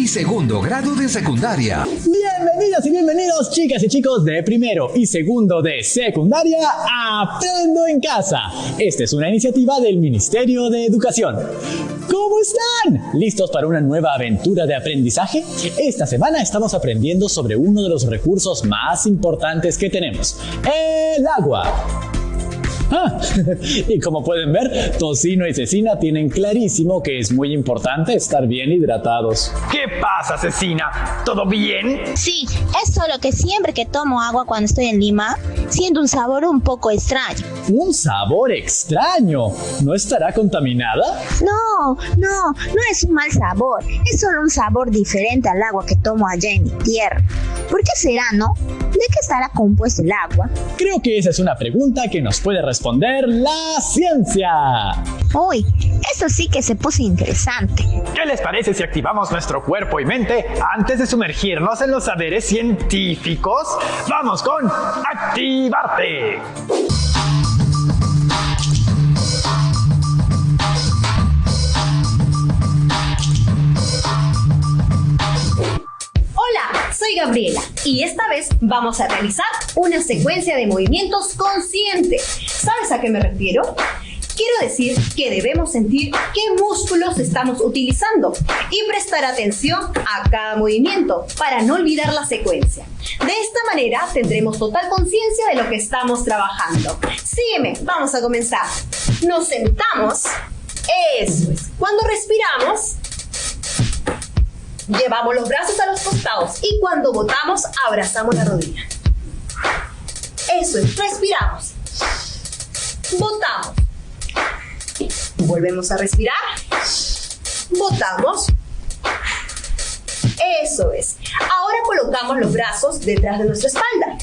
y segundo grado de secundaria. Bienvenidas y bienvenidos, chicas y chicos de primero y segundo de secundaria a Aprendo en Casa. Esta es una iniciativa del Ministerio de Educación. ¿Cómo están? ¿Listos para una nueva aventura de aprendizaje? Esta semana estamos aprendiendo sobre uno de los recursos más importantes que tenemos, el agua. Y como pueden ver, Tocino y Cecina tienen clarísimo que es muy importante estar bien hidratados. ¿Qué pasa, Cecina? ¿Todo bien? Sí, es solo que siempre que tomo agua cuando estoy en Lima, siento un sabor un poco extraño. ¿Un sabor extraño? ¿No estará contaminada? No es un mal sabor. Es solo un sabor diferente al agua que tomo allá en mi tierra. ¿Por qué será, no? ¿De qué estará compuesto el agua? Creo que esa es una pregunta que nos puede responder la ciencia. Uy, eso sí que se puso interesante. ¿Qué les parece si activamos nuestro cuerpo y mente antes de sumergirnos en los saberes científicos? ¡Vamos con Activarte! Hola, soy Gabriela y esta vez vamos a realizar una secuencia de movimientos conscientes. ¿Sabes a qué me refiero? Quiero decir que debemos sentir qué músculos estamos utilizando y prestar atención a cada movimiento para no olvidar la secuencia. De esta manera tendremos total conciencia de lo que estamos trabajando. Sígueme, vamos a comenzar. Nos sentamos. Eso es. Cuando respiramos, llevamos los brazos a los costados y cuando botamos, abrazamos la rodilla. Eso es, respiramos. Botamos. Volvemos a respirar. Botamos. Eso es. Ahora colocamos los brazos detrás de nuestra espalda.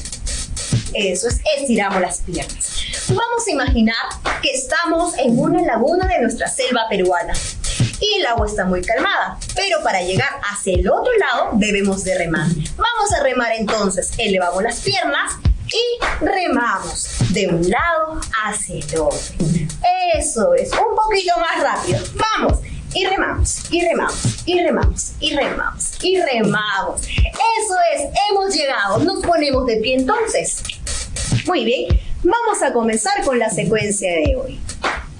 Eso es, estiramos las piernas. Vamos a imaginar que estamos en una laguna de nuestra selva peruana. Y el agua está muy calmada, pero para llegar hacia el otro lado debemos de remar. Vamos a remar entonces, elevamos las piernas y remamos de un lado hacia el otro. Eso es, un poquito más rápido. Vamos, y remamos, y remamos, y remamos, y remamos, y remamos. Eso es, hemos llegado. Nos ponemos de pie entonces. Muy bien, vamos a comenzar con la secuencia de hoy.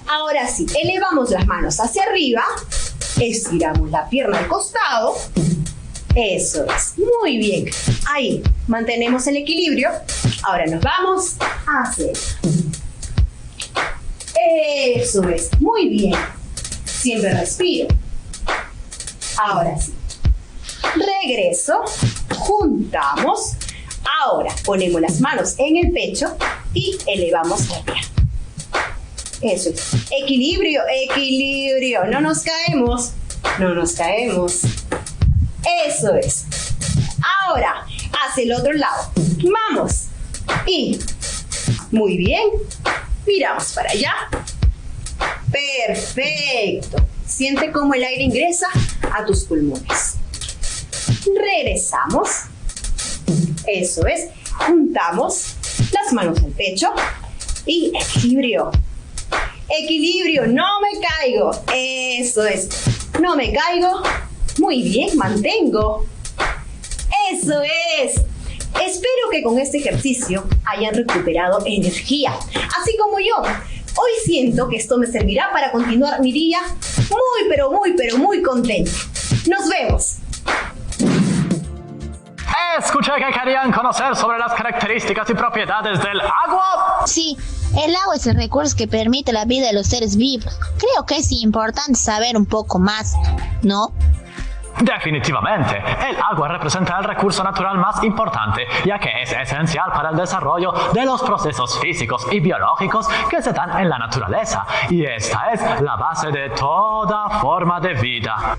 Ahora sí, elevamos las manos hacia arriba, estiramos la pierna al costado. Eso es, muy bien. Ahí, mantenemos el equilibrio. Ahora nos vamos hacia allá. Eso es, muy bien. Siempre respiro. Ahora sí. Regreso, juntamos. Ahora ponemos las manos en el pecho y elevamos la pierna. Eso es. Equilibrio, equilibrio. No nos caemos. No nos caemos. Eso es. Ahora, hacia el otro lado. Vamos. Y, muy bien. Miramos para allá. Perfecto. Siente cómo el aire ingresa a tus pulmones. Regresamos. Eso es. Juntamos las manos al pecho. Y equilibrio. Equilibrio, no me caigo. Eso es. No me caigo. Muy bien, mantengo. Eso es. Espero que con este ejercicio hayan recuperado energía, así como yo. Hoy siento que esto me servirá para continuar mi día muy contenta. Nos vemos. Escuché que querían conocer sobre las características y propiedades del agua. Sí, el agua es el recurso que permite la vida de los seres vivos. Creo que es importante saber un poco más, ¿no? Definitivamente, el agua representa el recurso natural más importante, ya que es esencial para el desarrollo de los procesos físicos y biológicos que se dan en la naturaleza, y esta es la base de toda forma de vida.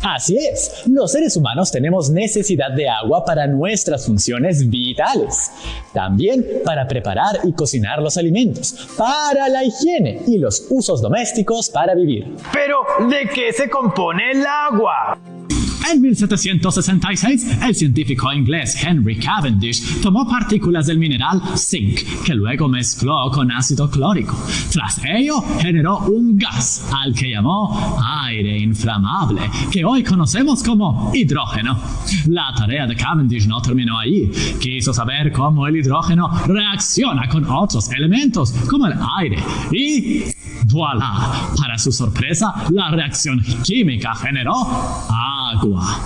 Así es, los seres humanos tenemos necesidad de agua para nuestras funciones vitales. También para preparar y cocinar los alimentos, para la higiene y los usos domésticos para vivir. Pero, ¿de qué se compone el agua? En 1766, el científico inglés Henry Cavendish tomó partículas del mineral zinc, que luego mezcló con ácido clórico. Tras ello, generó un gas al que llamó aire inflamable, que hoy conocemos como hidrógeno. La tarea de Cavendish no terminó ahí. Quiso saber cómo el hidrógeno reacciona con otros elementos, como el aire, y ¡voilà! Para su sorpresa, la reacción química generó agua.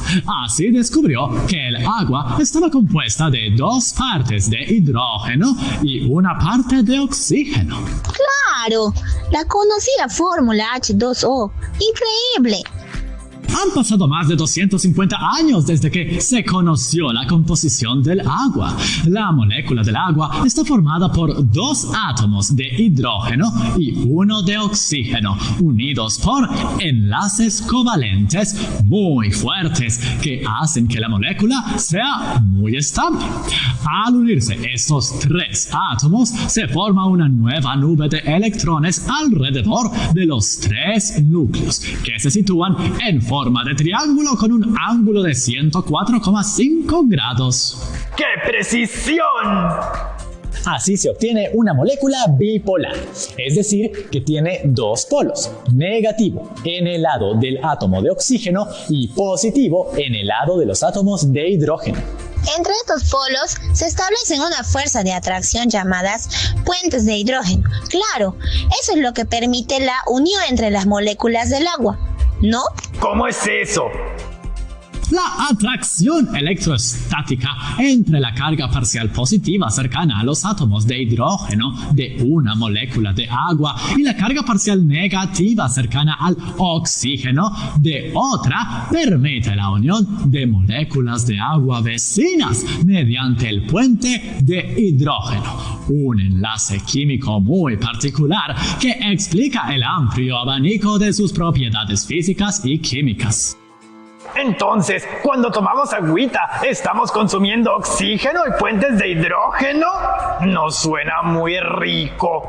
Así descubrió que el agua estaba compuesta de 2 partes de hidrógeno y una parte de oxígeno. Claro, la conocida fórmula H2O. Increíble. Han pasado más de 250 años desde que se conoció la composición del agua. La molécula del agua está formada por 2 átomos de hidrógeno y 1 de oxígeno, unidos por enlaces covalentes muy fuertes que hacen que la molécula sea muy estable. Al unirse estos 3 átomos, se forma una nueva nube de electrones alrededor de los 3 núcleos, que se sitúan en forma de triángulo con un ángulo de 104,5 grados. ¡Qué precisión! Así se obtiene una molécula bipolar, es decir, que tiene 2 polos, negativo en el lado del átomo de oxígeno y positivo en el lado de los átomos de hidrógeno. Entre estos polos se establecen una fuerza de atracción llamadas puentes de hidrógeno. Claro, eso es lo que permite la unión entre las moléculas del agua, ¿no? ¿Cómo es eso? La atracción electrostática entre la carga parcial positiva cercana a los átomos de hidrógeno de una molécula de agua y la carga parcial negativa cercana al oxígeno de otra permite la unión de moléculas de agua vecinas mediante el puente de hidrógeno, un enlace químico muy particular que explica el amplio abanico de sus propiedades físicas y químicas. Entonces, cuando tomamos agüita, ¿estamos consumiendo oxígeno y puentes de hidrógeno? No suena muy rico.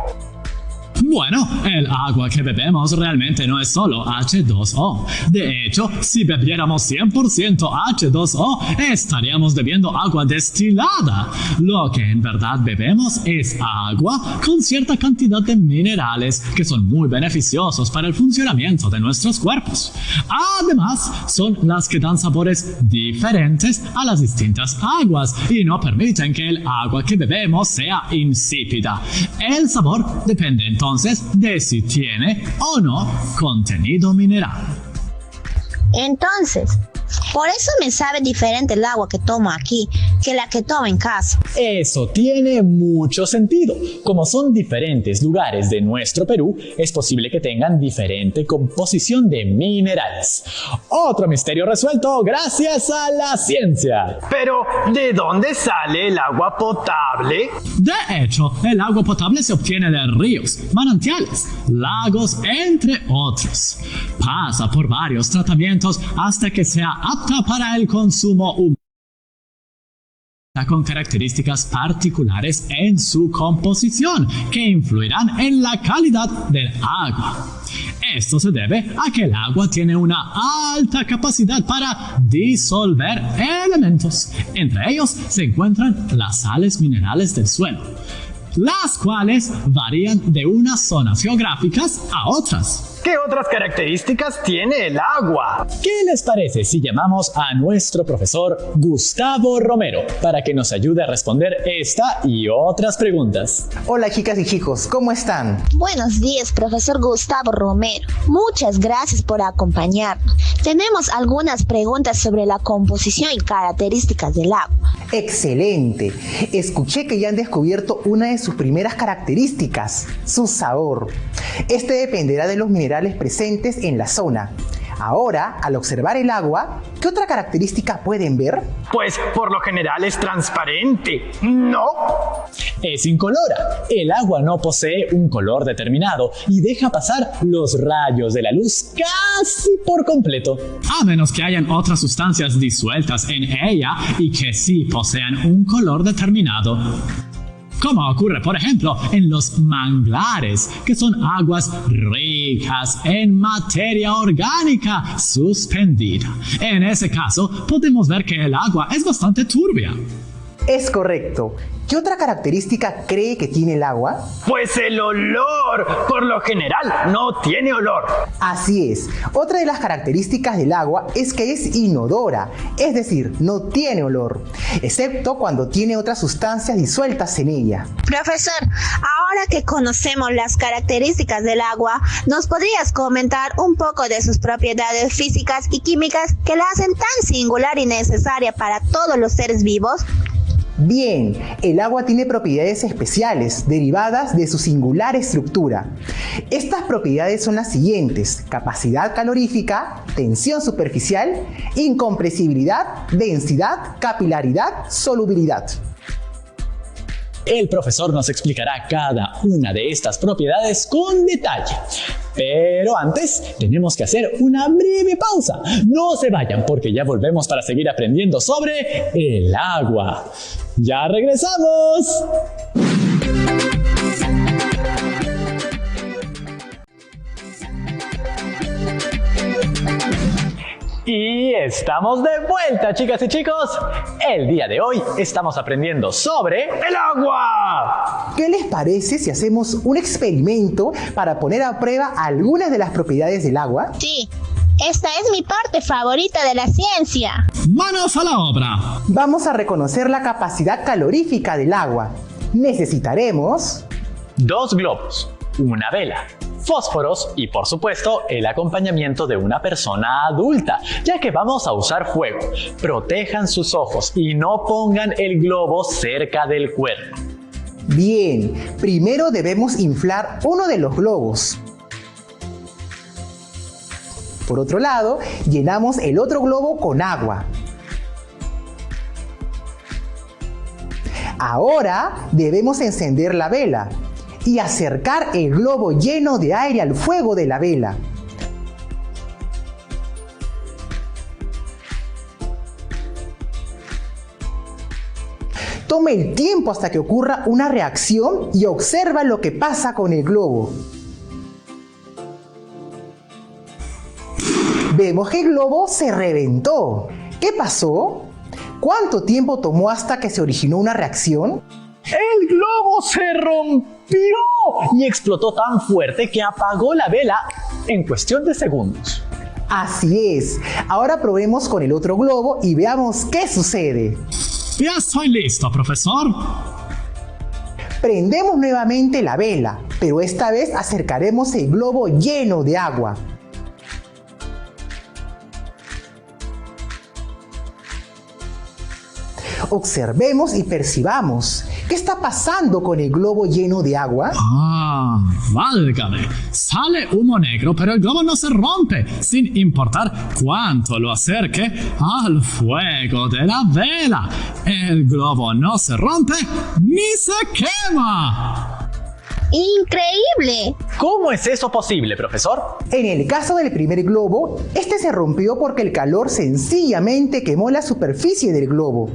Bueno, el agua que bebemos realmente no es solo H2O. De hecho, si bebiéramos 100% H2O, estaríamos bebiendo agua destilada. Lo que en verdad bebemos es agua con cierta cantidad de minerales que son muy beneficiosos para el funcionamiento de nuestros cuerpos. Además, son las que dan sabores diferentes a las distintas aguas y no permiten que el agua que bebemos sea insípida. El sabor depende entonces de si tiene o no contenido mineral. Entonces, por eso me sabe diferente el agua que tomo aquí que la que tomo en casa. Eso tiene mucho sentido. Como son diferentes lugares de nuestro Perú, es posible que tengan diferente composición de minerales. Otro misterio resuelto gracias a la ciencia. Pero, ¿de dónde sale el agua potable? De hecho, el agua potable se obtiene de ríos, manantiales, lagos, entre otros. Pasa por varios tratamientos hasta que sea apta para el consumo humano, con características particulares en su composición que influirán en la calidad del agua. Esto se debe a que el agua tiene una alta capacidad para disolver elementos. Entre ellos se encuentran las sales minerales del suelo, las cuales varían de unas zonas geográficas a otras. ¿Qué otras características tiene el agua? ¿Qué les parece si llamamos a nuestro profesor Gustavo Romero para que nos ayude a responder esta y otras preguntas? Hola chicas y chicos, ¿cómo están? Buenos días, profesor Gustavo Romero. Muchas gracias por acompañarnos. Tenemos algunas preguntas sobre la composición y características del agua. ¡Excelente! Escuché que ya han descubierto una de sus primeras características, su sabor. Este dependerá de los minerales presentes en la zona. Ahora, al observar el agua, ¿qué otra característica pueden ver? Pues por lo general es transparente, ¿no? Es incolora. El agua no posee un color determinado y deja pasar los rayos de la luz casi por completo. A menos que hayan otras sustancias disueltas en ella y que sí posean un color determinado. como ocurre por ejemplo en los manglares, que son aguas ricas en materia orgánica suspendida. En ese caso, podemos ver que el agua es bastante turbia. Es correcto. ¿Qué otra característica cree que tiene el agua? Pues el olor. Por lo general no tiene olor. Así es. Otra de las características del agua es que es inodora, es decir, no tiene olor, excepto cuando tiene otras sustancias disueltas en ella. Profesor, ahora que conocemos las características del agua, ¿nos podrías comentar un poco de sus propiedades físicas y químicas que la hacen tan singular y necesaria para todos los seres vivos? Bien, el agua tiene propiedades especiales derivadas de su singular estructura. Estas propiedades son las siguientes: capacidad calorífica, tensión superficial, incompresibilidad, densidad, capilaridad, solubilidad. El profesor nos explicará cada una de estas propiedades con detalle. Pero antes tenemos que hacer una breve pausa. No se vayan porque ya volvemos para seguir aprendiendo sobre el agua. ¡Ya regresamos! Y estamos de vuelta, chicas y chicos. El día de hoy estamos aprendiendo sobre ¡el agua! ¿Qué les parece si hacemos un experimento para poner a prueba algunas de las propiedades del agua? Sí, esta es mi parte favorita de la ciencia. manos a la obra. Vamos a reconocer la capacidad calorífica del agua. Necesitaremos 2 globos, una vela, fósforos y por supuesto el acompañamiento de una persona adulta, ya que vamos a usar fuego. Protejan sus ojos y no pongan el globo cerca del cuerpo. Bien, primero debemos inflar uno de los globos. Por otro lado, llenamos el otro globo con agua. Ahora debemos encender la vela y acercar el globo lleno de aire al fuego de la vela. Tome el tiempo hasta que ocurra una reacción y observa lo que pasa con el globo. Vemos que el globo se reventó. ¿Qué pasó? ¿Cuánto tiempo tomó hasta que se originó una reacción? El globo se rompió y explotó tan fuerte que apagó la vela en cuestión de segundos. Así es. Ahora probemos con el otro globo y veamos qué sucede. Ya estoy listo, profesor. Prendemos nuevamente la vela, pero esta vez acercaremos el globo lleno de agua. Observemos y percibamos. ¿Qué está pasando con el globo lleno de agua? Ah, válgame. Sale humo negro, pero el globo no se rompe, sin importar cuánto lo acerque al fuego de la vela. El globo no se rompe ni se quema. ¡Increíble! ¿Cómo es eso posible, profesor? En el caso del primer globo, este se rompió porque el calor sencillamente quemó la superficie del globo.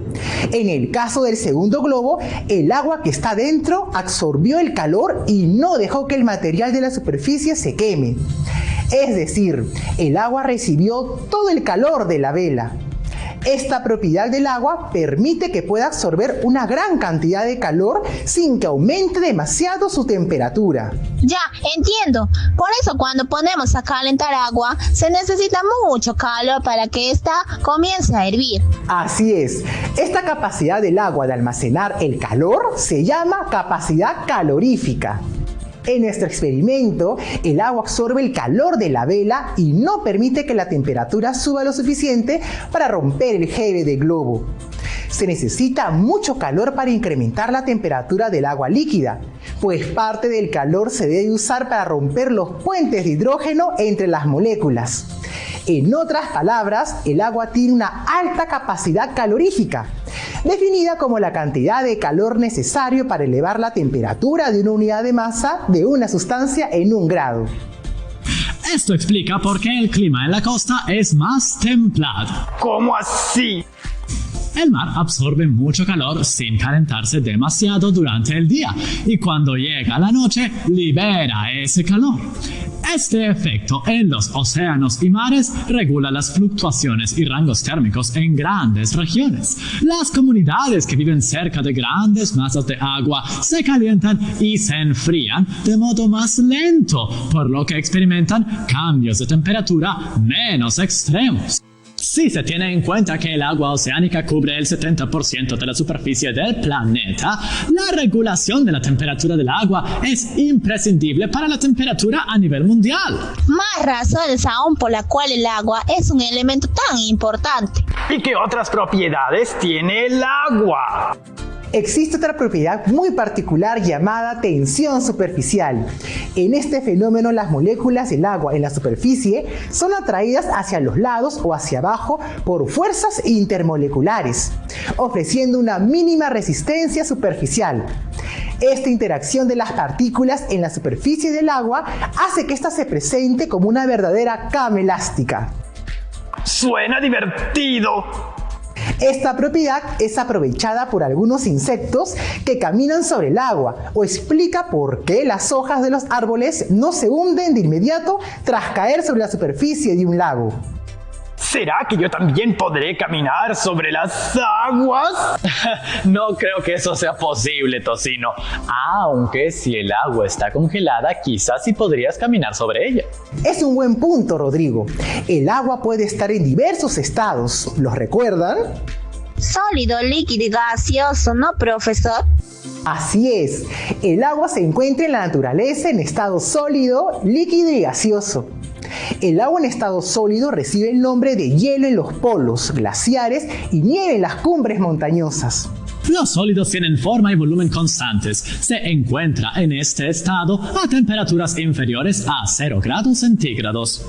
En el caso del segundo globo, el agua que está dentro absorbió el calor y no dejó que el material de la superficie se queme. Es decir, el agua recibió todo el calor de la vela. Esta propiedad del agua permite que pueda absorber una gran cantidad de calor sin que aumente demasiado su temperatura. Ya, entiendo. Por eso cuando ponemos a calentar agua, se necesita mucho calor para que ésta comience a hervir. Así es. Esta capacidad del agua de almacenar el calor se llama capacidad calorífica. En nuestro experimento, el agua absorbe el calor de la vela y no permite que la temperatura suba lo suficiente para romper el jeve del globo. Se necesita mucho calor para incrementar la temperatura del agua líquida, pues parte del calor se debe usar para romper los puentes de hidrógeno entre las moléculas. En otras palabras, el agua tiene una alta capacidad calorífica, definida como la cantidad de calor necesario para elevar la temperatura de una unidad de masa de una sustancia en 1 grado. Esto explica por qué el clima en la costa es más templado. ¿Cómo así? El mar absorbe mucho calor sin calentarse demasiado durante el día y cuando llega la noche libera ese calor. Este efecto en los océanos y mares regula las fluctuaciones y rangos térmicos en grandes regiones. Las comunidades que viven cerca de grandes masas de agua se calientan y se enfrían de modo más lento, por lo que experimentan cambios de temperatura menos extremos. Si se tiene en cuenta que el agua oceánica cubre el 70% de la superficie del planeta, la regulación de la temperatura del agua es imprescindible para la temperatura a nivel mundial. Más razones aún por la cual el agua es un elemento tan importante. ¿Y qué otras propiedades tiene el agua? Existe otra propiedad muy particular llamada tensión superficial. En este fenómeno, las moléculas del agua en la superficie son atraídas hacia los lados o hacia abajo por fuerzas intermoleculares, ofreciendo una mínima resistencia superficial. Esta interacción de las partículas en la superficie del agua hace que ésta se presente como una verdadera cama elástica. ¡Suena divertido! Esta propiedad es aprovechada por algunos insectos que caminan sobre el agua, o explica por qué las hojas de los árboles no se hunden de inmediato tras caer sobre la superficie de un lago. ¿Será que yo también podré caminar sobre las aguas? No creo que eso sea posible, Tocino. Aunque si el agua está congelada, quizás sí podrías caminar sobre ella. Es un buen punto, Rodrigo. El agua puede estar en diversos estados. ¿Los recuerdan? Sólido, líquido y gaseoso, ¿no, profesor? Así es. El agua se encuentra en la naturaleza en estado sólido, líquido y gaseoso. El agua en estado sólido recibe el nombre de hielo en los polos, glaciares y nieve en las cumbres montañosas. Los sólidos tienen forma y volumen constantes. Se encuentra en este estado a temperaturas inferiores a 0 grados centígrados.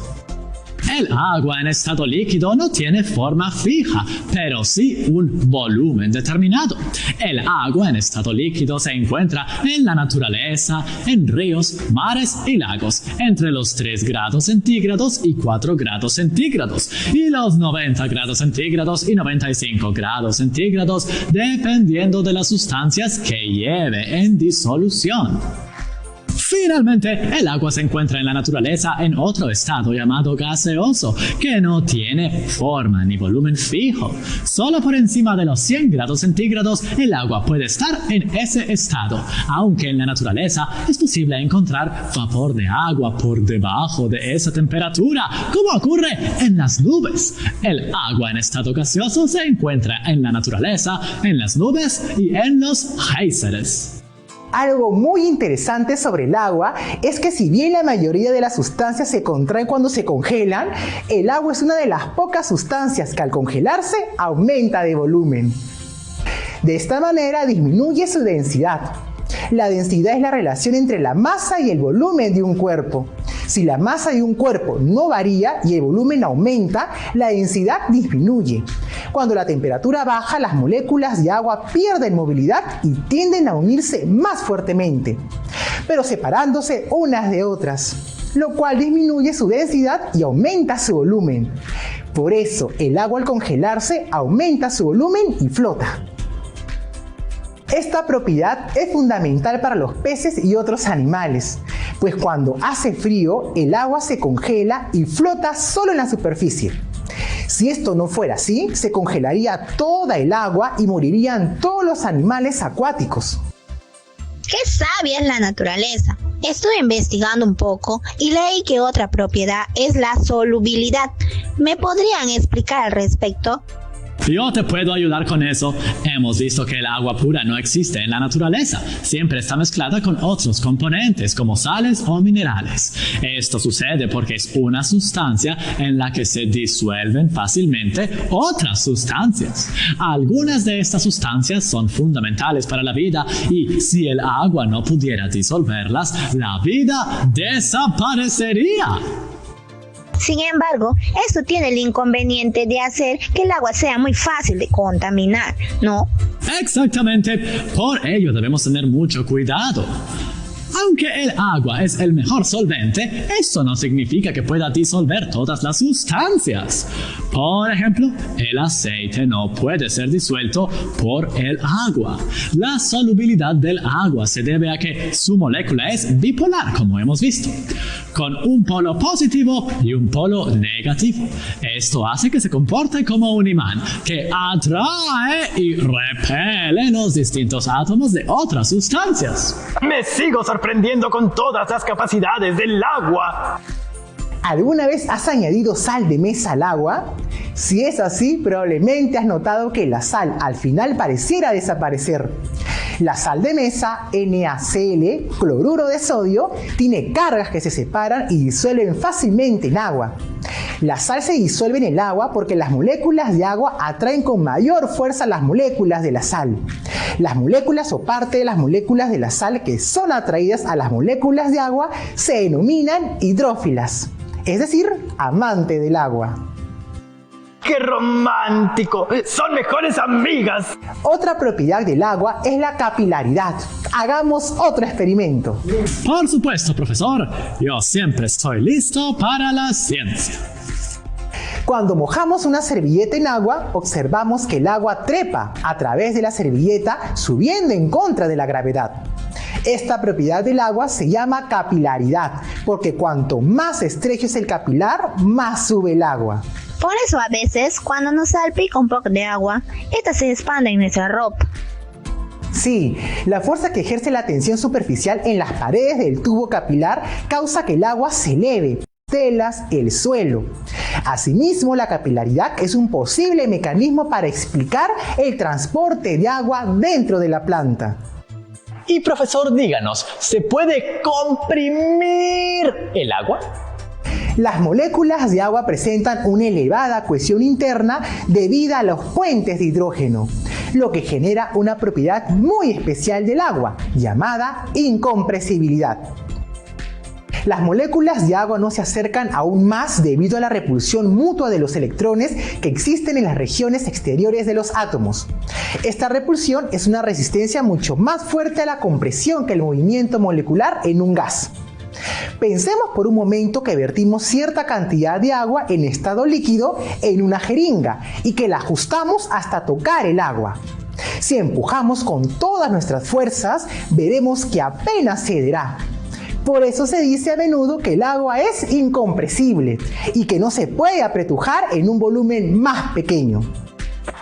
El agua en estado líquido no tiene forma fija, pero sí un volumen determinado. El agua en estado líquido se encuentra en la naturaleza, en ríos, mares y lagos, entre los 3 grados centígrados y 4 grados centígrados, y los 90 grados centígrados y 95 grados centígrados, dependiendo de las sustancias que lleve en disolución. Finalmente, el agua se encuentra en la naturaleza en otro estado llamado gaseoso, que no tiene forma ni volumen fijo. Solo por encima de los 100 grados centígrados, el agua puede estar en ese estado, aunque en la naturaleza es posible encontrar vapor de agua por debajo de esa temperatura, como ocurre en las nubes. El agua en estado gaseoso se encuentra en la naturaleza, en las nubes y en los géiseres. Algo muy interesante sobre el agua es que si bien la mayoría de las sustancias se contraen cuando se congelan, el agua es una de las pocas sustancias que al congelarse aumenta de volumen. De esta manera disminuye su densidad. La densidad es la relación entre la masa y el volumen de un cuerpo. Si la masa de un cuerpo no varía y el volumen aumenta, la densidad disminuye. Cuando la temperatura baja, las moléculas de agua pierden movilidad y tienden a unirse más fuertemente, pero separándose unas de otras, lo cual disminuye su densidad y aumenta su volumen. Por eso, el agua al congelarse aumenta su volumen y flota. Esta propiedad es fundamental para los peces y otros animales, pues cuando hace frío, el agua se congela y flota solo en la superficie. Si esto no fuera así, se congelaría toda el agua y morirían todos los animales acuáticos. ¡Qué sabia es la naturaleza! Estuve investigando un poco y leí que otra propiedad es la solubilidad. ¿Me podrían explicar al respecto? Yo te puedo ayudar con eso. Hemos visto que el agua pura no existe en la naturaleza. Siempre está mezclada con otros componentes como sales o minerales. Esto sucede porque es una sustancia en la que se disuelven fácilmente otras sustancias. Algunas de estas sustancias son fundamentales para la vida y si el agua no pudiera disolverlas, la vida desaparecería. Sin embargo, esto tiene el inconveniente de hacer que el agua sea muy fácil de contaminar, ¿no? Exactamente, por ello debemos tener mucho cuidado. Aunque el agua es el mejor solvente, eso no significa que pueda disolver todas las sustancias. Por ejemplo, el aceite no puede ser disuelto por el agua. La solubilidad del agua se debe a que su molécula es bipolar, como hemos visto, con un polo positivo y un polo negativo. Esto hace que se comporte como un imán que atrae y repele los distintos átomos de otras sustancias. Me sigo sorprendiendo con todas las capacidades del agua. ¿Alguna vez has añadido sal de mesa al agua? Si es así, probablemente has notado que la sal al final pareciera desaparecer. La sal de mesa, NaCl, cloruro de sodio, tiene cargas que se separan y disuelven fácilmente en agua. La sal se disuelve en el agua porque las moléculas de agua atraen con mayor fuerza las moléculas de la sal. Las moléculas o parte de las moléculas de la sal que son atraídas a las moléculas de agua se denominan hidrófilas, es decir, amante del agua. ¡Qué romántico! ¡Son mejores amigas! Otra propiedad del agua es la capilaridad. Hagamos otro experimento. Por supuesto, profesor. Yo siempre estoy listo para la ciencia. Cuando mojamos una servilleta en agua, observamos que el agua trepa a través de la servilleta subiendo en contra de la gravedad. Esta propiedad del agua se llama capilaridad, porque cuanto más estrecho es el capilar, más sube el agua. Por eso a veces, cuando nos salpica un poco de agua, esta se expande en nuestra ropa. Sí, la fuerza que ejerce la tensión superficial en las paredes del tubo capilar causa que el agua se eleve, telas, el suelo. Asimismo, la capilaridad es un posible mecanismo para explicar el transporte de agua dentro de la planta. Y profesor, díganos, ¿se puede comprimir el agua? Las moléculas de agua presentan una elevada cohesión interna debido a los puentes de hidrógeno, lo que genera una propiedad muy especial del agua, llamada incompresibilidad. Las moléculas de agua no se acercan aún más debido a la repulsión mutua de los electrones que existen en las regiones exteriores de los átomos. Esta repulsión es una resistencia mucho más fuerte a la compresión que el movimiento molecular en un gas. Pensemos por un momento que vertimos cierta cantidad de agua en estado líquido en una jeringa y que la ajustamos hasta tocar el agua. Si empujamos con todas nuestras fuerzas, veremos que apenas cederá. Por eso se dice a menudo que el agua es incompresible y que no se puede apretujar en un volumen más pequeño.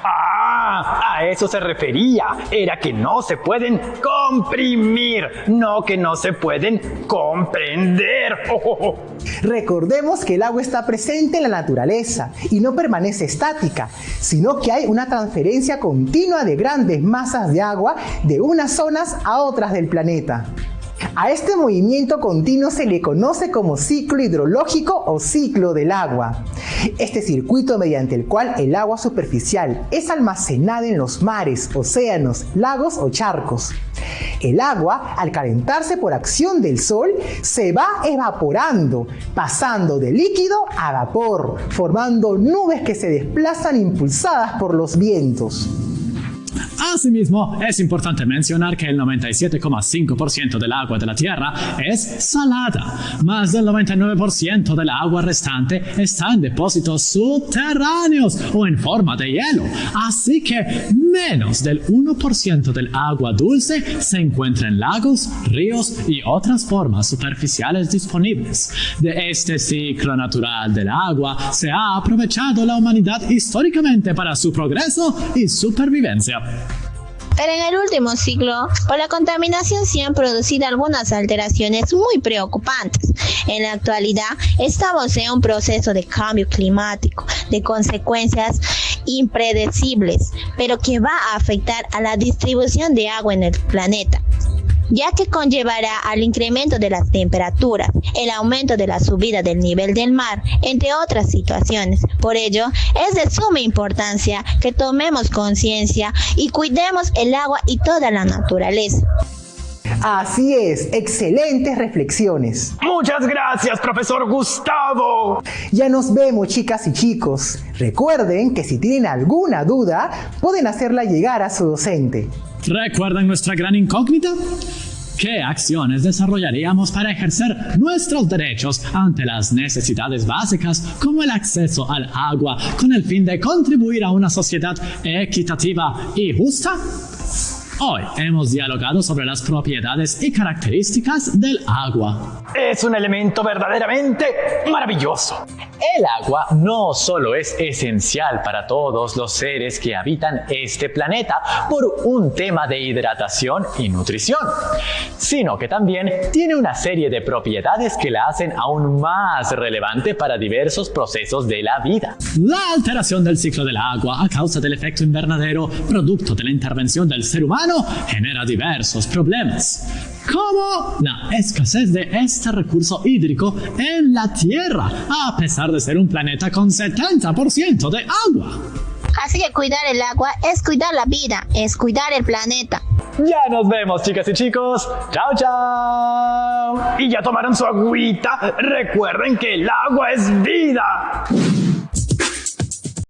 ¡Ah! A eso se refería. Era que no se pueden comprimir, no que no se pueden comprender. ¡Oh! Recordemos que el agua está presente en la naturaleza y no permanece estática, sino que hay una transferencia continua de grandes masas de agua de unas zonas a otras del planeta. A este movimiento continuo se le conoce como ciclo hidrológico o ciclo del agua. Este circuito mediante el cual el agua superficial es almacenada en los mares, océanos, lagos o charcos. El agua, al calentarse por acción del sol, se va evaporando, pasando de líquido a vapor, formando nubes que se desplazan impulsadas por los vientos. Asimismo, es importante mencionar que el 97,5% del agua de la Tierra es salada. Más del 99% del agua restante está en depósitos subterráneos o en forma de hielo. Así que menos del 1% del agua dulce se encuentra en lagos, ríos y otras formas superficiales disponibles. De este ciclo natural del agua se ha aprovechado la humanidad históricamente para su progreso y supervivencia. Pero en el último siglo, por la contaminación se han producido algunas alteraciones muy preocupantes. En la actualidad, estamos en un proceso de cambio climático, de consecuencias impredecibles, pero que va a afectar a la distribución de agua en el planeta, ya que conllevará al incremento de las temperaturas, el aumento de la subida del nivel del mar, entre otras situaciones. Por ello, es de suma importancia que tomemos conciencia y cuidemos el agua y toda la naturaleza. Así es, excelentes reflexiones. Muchas gracias, profesor Gustavo. Ya nos vemos, chicas y chicos. Recuerden que si tienen alguna duda, pueden hacerla llegar a su docente. ¿Recuerdan nuestra gran incógnita? ¿Qué acciones desarrollaríamos para ejercer nuestros derechos ante las necesidades básicas como el acceso al agua con el fin de contribuir a una sociedad equitativa y justa? Hoy hemos dialogado sobre las propiedades y características del agua. Es un elemento verdaderamente maravilloso. El agua no solo es esencial para todos los seres que habitan este planeta por un tema de hidratación y nutrición, sino que también tiene una serie de propiedades que la hacen aún más relevante para diversos procesos de la vida. La alteración del ciclo del agua a causa del efecto invernadero, producto de la intervención del ser humano, genera diversos problemas, como la escasez de este recurso hídrico en la Tierra, a pesar de ser un planeta con 70% de agua. Así que cuidar el agua es cuidar la vida, es cuidar el planeta. Ya nos vemos, chicas y chicos. Chao, chao. Y ya tomaron su agüita. Recuerden que el agua es vida.